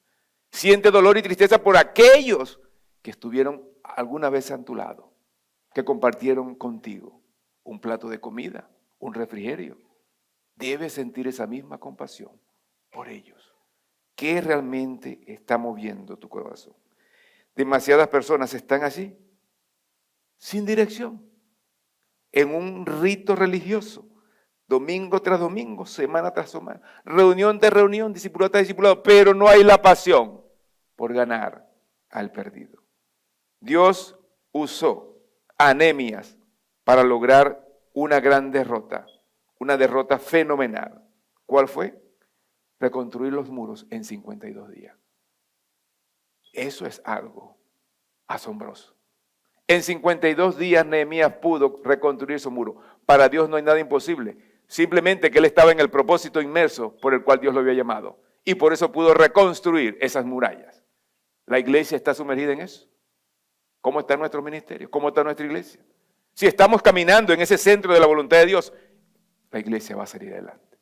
Siente dolor y tristeza por aquellos que estuvieron alguna vez a tu lado, que compartieron contigo un plato de comida, un refrigerio. Debes sentir esa misma compasión por ellos. ¿Qué realmente está moviendo tu corazón? demasiadas personas están así, sin dirección, en un rito religioso, domingo tras domingo, semana tras semana, reunión tras reunión, discipulado tras discipulado, pero no hay la pasión por ganar al perdido. Dios usó a Nehemías para lograr una gran derrota, una derrota fenomenal. ¿Cuál fue? Reconstruir los muros en 52 días. Eso es algo asombroso. En 52 días Nehemías pudo reconstruir su muro. Para Dios no hay nada imposible. Simplemente que él estaba en el propósito inmerso por el cual Dios lo había llamado. Y por eso pudo reconstruir esas murallas. La iglesia está sumergida en eso. ¿Cómo está nuestro ministerio? ¿Cómo está nuestra iglesia? Si estamos caminando en ese centro de la voluntad de Dios, la iglesia va a salir adelante.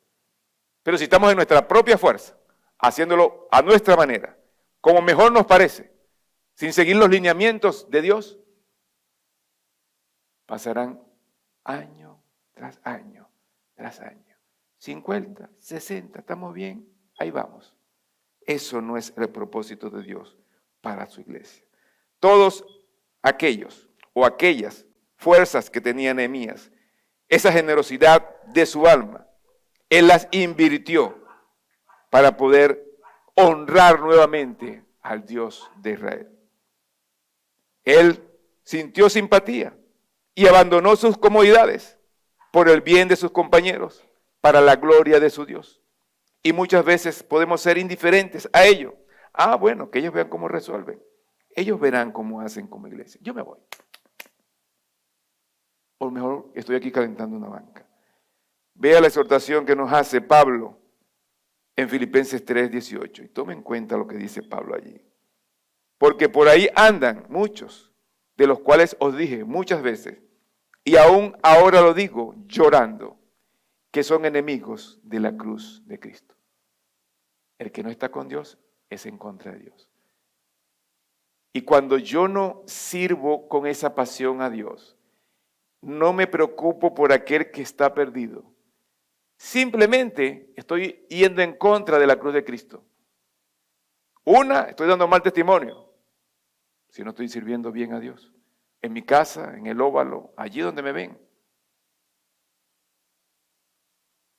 Pero si estamos en nuestra propia fuerza, haciéndolo a nuestra manera, como mejor nos parece, sin seguir los lineamientos de Dios, pasarán año tras año, tras año. 50, 60, estamos bien, ahí vamos. Eso no es el propósito de Dios para su iglesia. Todos aquellos o aquellas fuerzas que tenía Nehemías, esa generosidad de su alma, él las invirtió para poder honrar nuevamente al Dios de Israel. Él sintió simpatía y abandonó sus comodidades por el bien de sus compañeros, para la gloria de su Dios. Y muchas veces podemos ser indiferentes a ello. Bueno, que ellos vean cómo resuelven. Ellos verán cómo hacen como iglesia. Yo me voy. O mejor, estoy aquí calentando una banca. Vea la exhortación que nos hace Pablo en Filipenses 3:18. Y tome en cuenta lo que dice Pablo allí. Porque por ahí andan muchos, de los cuales os dije muchas veces, y aún ahora lo digo llorando, que son enemigos de la cruz de Cristo. El que no está con Dios es en contra de Dios. Y cuando yo no sirvo con esa pasión a Dios, no me preocupo por aquel que está perdido. Simplemente estoy yendo en contra de la cruz de Cristo. Estoy dando mal testimonio si no estoy sirviendo bien a Dios. En mi casa, en el óvalo, allí donde me ven.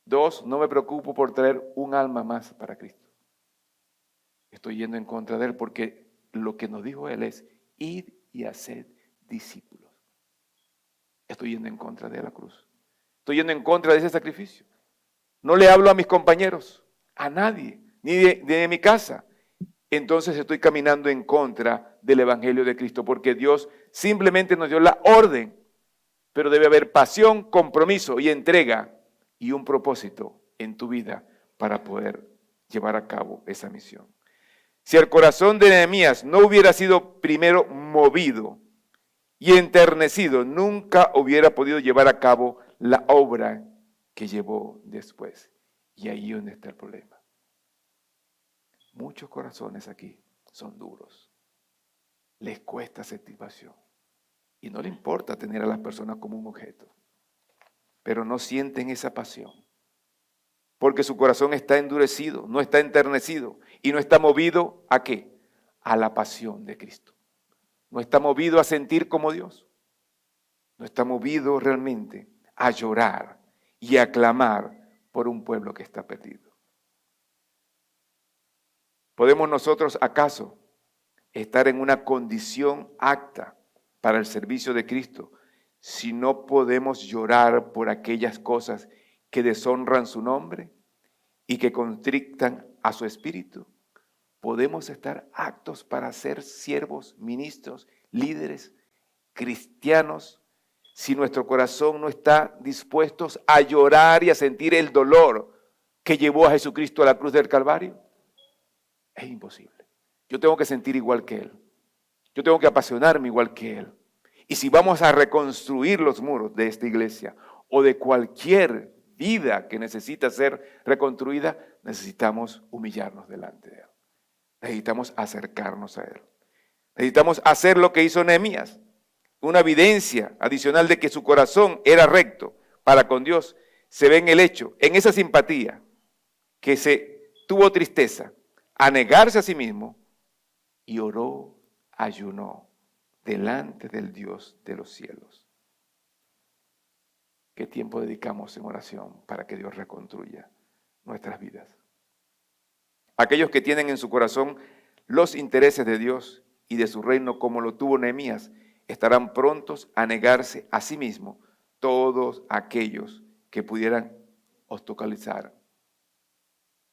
2, no me preocupo por traer un alma más para Cristo. Estoy yendo en contra de Él porque lo que nos dijo Él es id y haced discípulos. Estoy yendo en contra de la cruz. Estoy yendo en contra de ese sacrificio. No le hablo a mis compañeros, a nadie, ni de mi casa. Entonces estoy caminando en contra del Evangelio de Cristo porque Dios simplemente nos dio la orden, pero debe haber pasión, compromiso y entrega y un propósito en tu vida para poder llevar a cabo esa misión. Si el corazón de Nehemías no hubiera sido primero movido y enternecido, nunca hubiera podido llevar a cabo la obra que llevó después. Y ahí es donde está el problema. Muchos corazones aquí son duros. Les cuesta satisfacción. Y no le importa tener a las personas como un objeto. Pero no sienten esa pasión. Porque su corazón está endurecido, no está enternecido. Y no está movido ¿a qué? A la pasión de Cristo. No está movido a sentir como Dios. No está movido realmente a llorar y a clamar por un pueblo que está perdido. ¿Podemos nosotros acaso estar en una condición apta para el servicio de Cristo si no podemos llorar por aquellas cosas que deshonran su nombre y que constrictan a su espíritu? ¿Podemos estar aptos para ser siervos, ministros, líderes, cristianos, si nuestro corazón no está dispuesto a llorar y a sentir el dolor que llevó a Jesucristo a la cruz del Calvario? Es imposible. Yo tengo que sentir igual que Él. Yo tengo que apasionarme igual que Él. Y si vamos a reconstruir los muros de esta iglesia o de cualquier vida que necesita ser reconstruida, necesitamos humillarnos delante de Él. Necesitamos acercarnos a Él. Necesitamos hacer lo que hizo Nehemías. Una evidencia adicional de que su corazón era recto para con Dios se ve en el hecho, en esa simpatía, que se tuvo tristeza a negarse a sí mismo y oró ayunó delante del Dios de los cielos. ¿Qué tiempo dedicamos en oración para que Dios reconstruya nuestras vidas? Aquellos que tienen en su corazón los intereses de Dios y de su reino, como lo tuvo Nehemías, estarán prontos a negarse a sí mismos todos aquellos que pudieran obstaculizar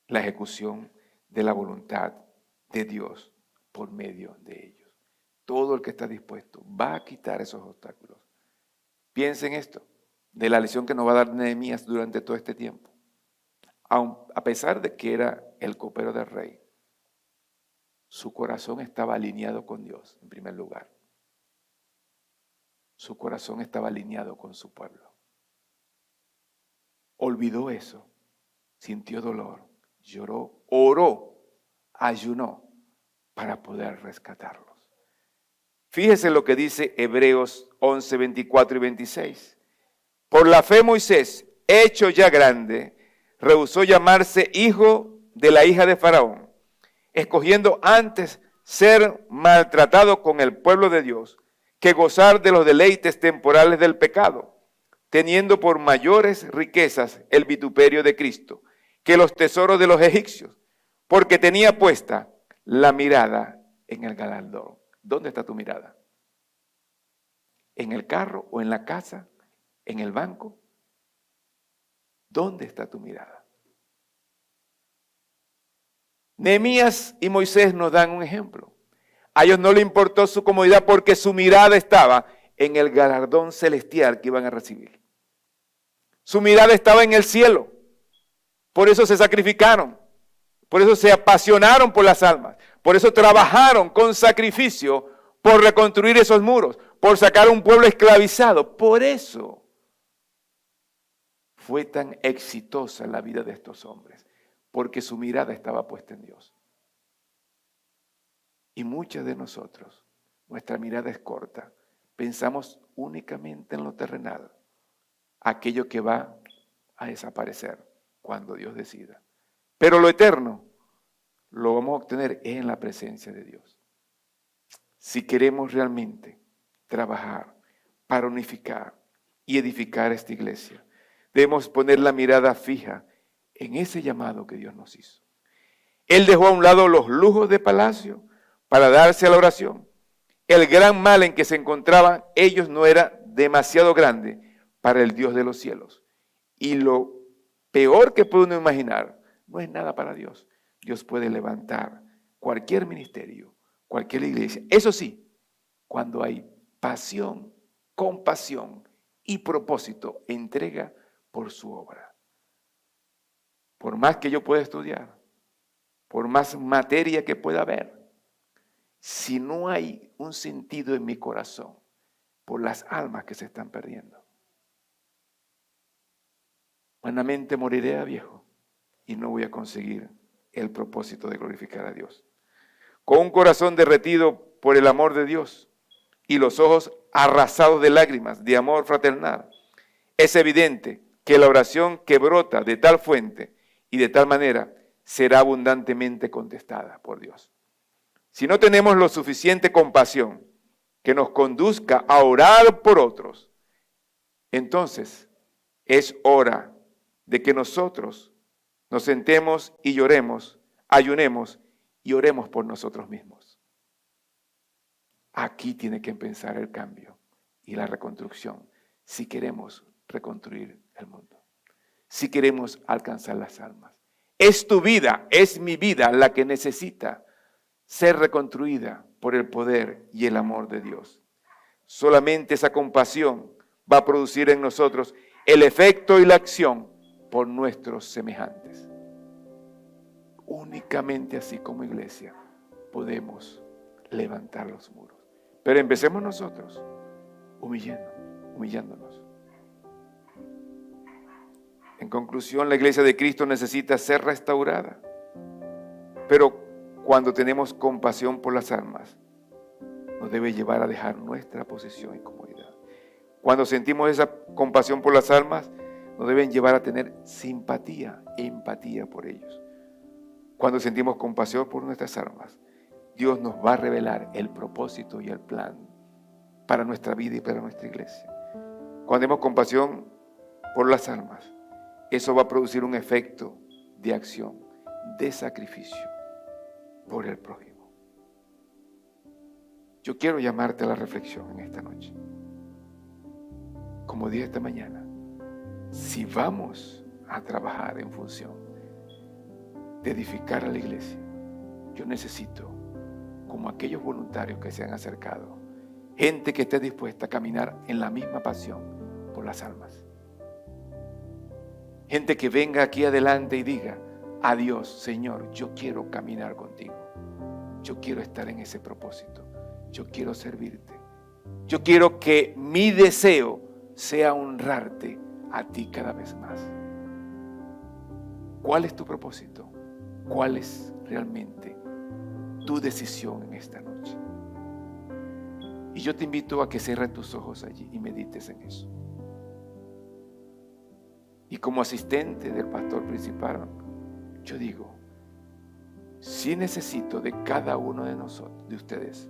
la ejecución de la voluntad de Dios por medio de ellos. Todo el que está dispuesto va a quitar esos obstáculos. Piensen esto, de la lección que nos va a dar Nehemías durante todo este tiempo. A pesar de que era el copero del rey, su corazón estaba alineado con Dios, en primer lugar. Su corazón estaba alineado con su pueblo. Olvidó eso, sintió dolor, lloró, oró, ayunó para poder rescatarlos. Fíjese lo que dice Hebreos 11, 24 y 26. Por la fe Moisés, hecho ya grande, rehusó llamarse hijo de la hija de Faraón, escogiendo antes ser maltratado con el pueblo de Dios que gozar de los deleites temporales del pecado, teniendo por mayores riquezas el vituperio de Cristo que los tesoros de los egipcios, porque tenía puesta la mirada en el galardón. ¿Dónde está tu mirada? ¿En el carro o en la casa? ¿En el banco? ¿Dónde está tu mirada? Nehemías y Moisés nos dan un ejemplo. A ellos no les importó su comodidad porque su mirada estaba en el galardón celestial que iban a recibir. Su mirada estaba en el cielo. Por eso se sacrificaron. Por eso se apasionaron por las almas. Por eso trabajaron con sacrificio por reconstruir esos muros, por sacar a un pueblo esclavizado. Por eso fue tan exitosa la vida de estos hombres, porque su mirada estaba puesta en Dios. Y muchos de nosotros, nuestra mirada es corta. Pensamos únicamente en lo terrenal, aquello que va a desaparecer cuando Dios decida. Pero lo eterno lo vamos a obtener en la presencia de Dios. Si queremos realmente trabajar para unificar y edificar esta iglesia, debemos poner la mirada fija en ese llamado que Dios nos hizo. Él dejó a un lado los lujos de palacio para darse a la oración. El gran mal en que se encontraban ellos no era demasiado grande para el Dios de los cielos. Y lo peor que puede uno imaginar no es nada para Dios. Dios puede levantar cualquier ministerio, cualquier iglesia. Eso sí, cuando hay pasión, compasión y propósito, entrega por su obra. Por más que yo pueda estudiar, por más materia que pueda haber, si no hay un sentido en mi corazón por las almas que se están perdiendo, humanamente moriré a viejo y no voy a conseguir el propósito de glorificar a Dios. Con un corazón derretido por el amor de Dios y los ojos arrasados de lágrimas de amor fraternal, es evidente que la oración que brota de tal fuente y de tal manera será abundantemente contestada por Dios. Si no tenemos lo suficiente compasión que nos conduzca a orar por otros, entonces es hora de que nosotros nos sentemos y lloremos, ayunemos y oremos por nosotros mismos. Aquí tiene que empezar el cambio y la reconstrucción si queremos reconstruir el mundo, si queremos alcanzar las almas. Es tu vida, es mi vida la que necesita ser reconstruida por el poder y el amor de Dios. Solamente esa compasión va a producir en nosotros el efecto y la acción por nuestros semejantes. Únicamente así como iglesia podemos levantar los muros. Pero empecemos nosotros humillándonos. En conclusión, la iglesia de Cristo necesita ser restaurada. Pero cuando tenemos compasión por las almas, nos debe llevar a dejar nuestra posición y comodidad. Cuando sentimos esa compasión por las almas, nos deben llevar a tener simpatía e empatía por ellos. Cuando sentimos compasión por nuestras almas, Dios nos va a revelar el propósito y el plan para nuestra vida y para nuestra iglesia. Cuando demos compasión por las almas, eso va a producir un efecto de acción, de sacrificio por el prójimo. Yo quiero llamarte a la reflexión en esta noche. Como dije esta mañana, si vamos a trabajar en función de edificar a la iglesia, yo necesito, como aquellos voluntarios que se han acercado, gente que esté dispuesta a caminar en la misma pasión por las almas. Gente que venga aquí adelante y diga: a Dios, Señor, yo quiero caminar contigo. Yo quiero estar en ese propósito. Yo quiero servirte. Yo quiero que mi deseo sea honrarte a ti cada vez más. ¿Cuál es tu propósito? ¿Cuál es realmente tu decisión en esta noche? Y yo te invito a que cierres tus ojos allí y medites en eso. Y como asistente del pastor principal, yo digo, sí necesito de cada uno de nosotros, de ustedes,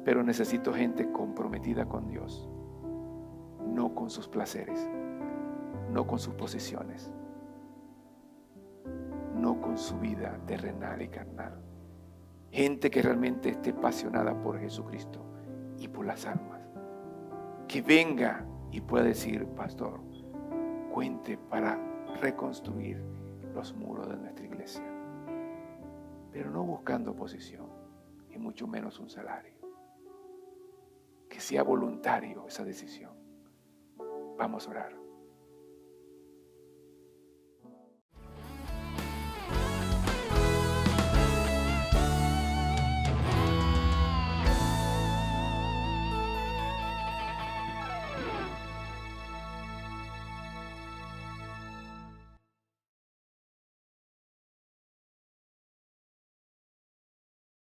pero necesito gente comprometida con Dios, no con sus placeres, no con sus posiciones, no con su vida terrenal y carnal. Gente que realmente esté apasionada por Jesucristo y por las almas. Que venga y pueda decir: pastor, cuente para reconstruir los muros de nuestra iglesia. Pero no buscando posición y mucho menos un salario. Que sea voluntario esa decisión. Vamos a orar.